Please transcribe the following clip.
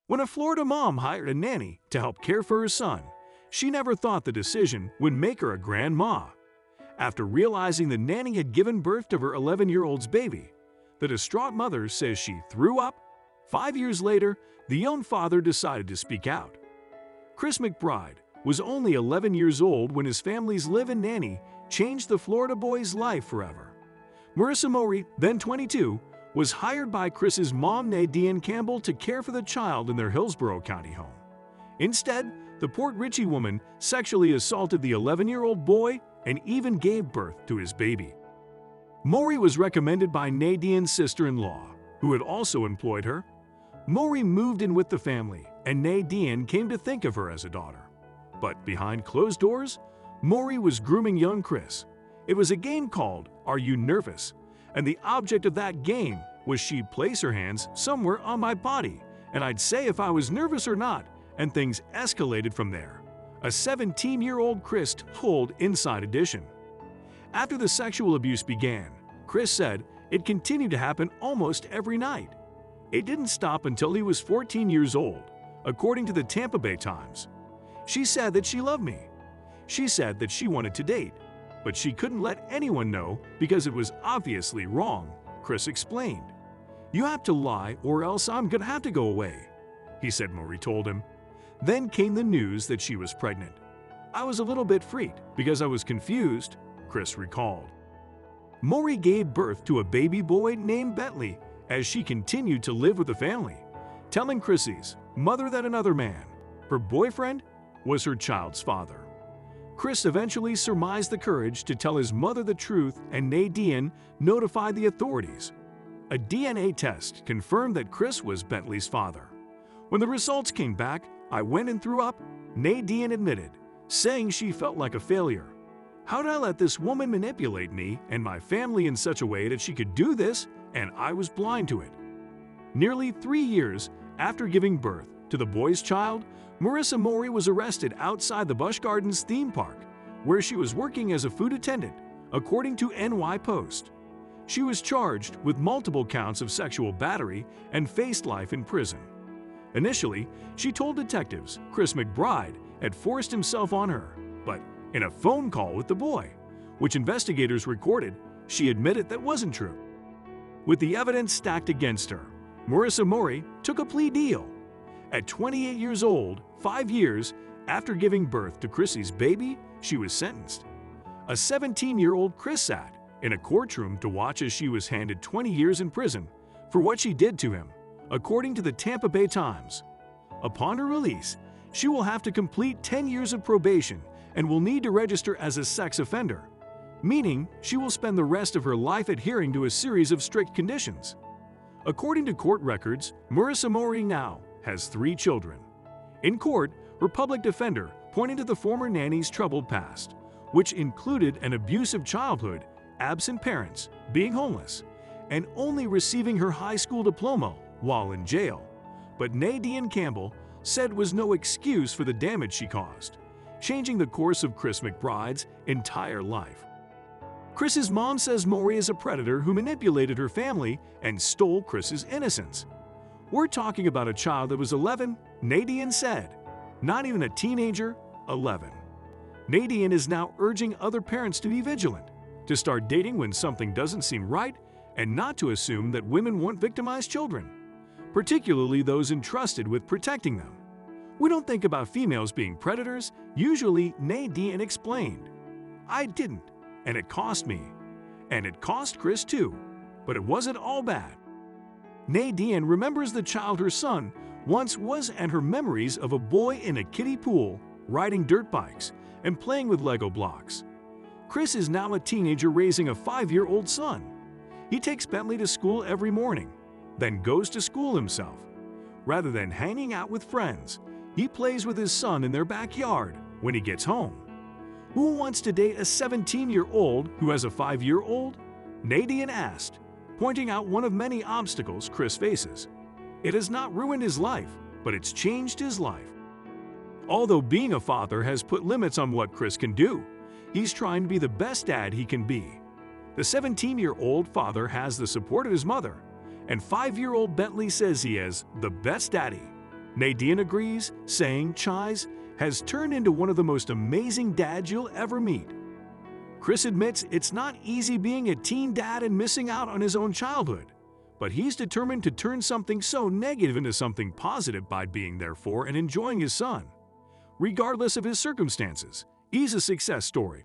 When a Florida mom hired a nanny to help care for her son, she never thought the decision would make her a grandma. After realizing the nanny had given birth to her 11-year-old's baby, the distraught mother says she threw up. 5 years later, the young father decided to speak out. Chris McBride was only 11 years old when his family's live-in nanny changed the Florida boy's life forever. Marissa Mowry, then 22, was hired by Chris's mom Nadine Campbell to care for the child in their Hillsborough County home. Instead, the Port Richey woman sexually assaulted the 11-year-old boy and even gave birth to his baby. Mowry was recommended by Nadine's sister-in-law, who had also employed her. Mowry moved in with the family, and Nadine came to think of her as a daughter. But behind closed doors, Mowry was grooming young Chris. It was a game called Are You Nervous? And the object of that game was she'd place her hands somewhere on my body, and I'd say if I was nervous or not, and things escalated from there. A 17-year-old Chris told Inside Edition. After the sexual abuse began, Chris said it continued to happen almost every night. It didn't stop until he was 14 years old, according to the Tampa Bay Times. She said that she loved me. She said that she wanted to date, but she couldn't let anyone know because it was obviously wrong, Chris explained. You have to lie or else I'm gonna have to go away, he said Mowry told him. Then came the news that she was pregnant. I was a little bit freaked because I was confused, Chris recalled. Mowry gave birth to a baby boy named Bentley as she continued to live with the family, telling Chrissy's mother that another man, her boyfriend, was her child's father. Chris eventually surmised the courage to tell his mother the truth, and Nadine notified the authorities. A DNA test confirmed that Chris was Bentley's father. When the results came back, I went and threw up, Nadine admitted, saying she felt like a failure. How did I let this woman manipulate me and my family in such a way that she could do this and I was blind to it? Nearly 3 years after giving birth to the boy's child, Marissa Mowry was arrested outside the Busch Gardens theme park, where she was working as a food attendant, according to NY Post. She was charged with multiple counts of sexual battery and faced life in prison. Initially, she told detectives Chris McBride had forced himself on her, but in a phone call with the boy, which investigators recorded, she admitted that wasn't true. With the evidence stacked against her, Marissa Mowry took a plea deal. At 28 years old, 5 years after giving birth to Chrissy's baby, she was sentenced. A 17-year-old Chris sat in a courtroom to watch as she was handed 20 years in prison for what she did to him, according to the Tampa Bay Times. Upon her release, she will have to complete 10 years of probation and will need to register as a sex offender, meaning she will spend the rest of her life adhering to a series of strict conditions. According to court records, Marissa Mowry now has 3 children. In court, her public defender pointed to the former nanny's troubled past, which included an abusive childhood, absent parents, being homeless, and only receiving her high school diploma while in jail. But Nadine Campbell said was no excuse for the damage she caused, changing the course of Chris McBride's entire life. Chris's mom says Mowry is a predator who manipulated her family and stole Chris's innocence. We're talking about a child that was 11, Nadine said. Not even a teenager, 11. Nadine is now urging other parents to be vigilant, to start dating when something doesn't seem right, and not to assume that women won't victimize children, particularly those entrusted with protecting them. We don't think about females being predators, usually, Nadine explained. I didn't, and it cost me. And it cost Chris too, but it wasn't all bad. Nadine remembers the child her son once was and her memories of a boy in a kiddie pool, riding dirt bikes, and playing with Lego blocks. Chris is now a teenager raising a 5-year-old son. He takes Bentley to school every morning, then goes to school himself. Rather than hanging out with friends, he plays with his son in their backyard when he gets home. Who wants to date a 17-year-old who has a 5-year-old? Nadine asked, pointing out one of many obstacles Chris faces. It has not ruined his life, but it's changed his life. Although being a father has put limits on what Chris can do, he's trying to be the best dad he can be. The 17-year-old father has the support of his mother, and 5-year-old Bentley says he is the best daddy. Nadine agrees, saying Chai's has turned into one of the most amazing dads you'll ever meet. Chris admits it's not easy being a teen dad and missing out on his own childhood, but he's determined to turn something so negative into something positive by being there for and enjoying his son. Regardless of his circumstances, he's a success story.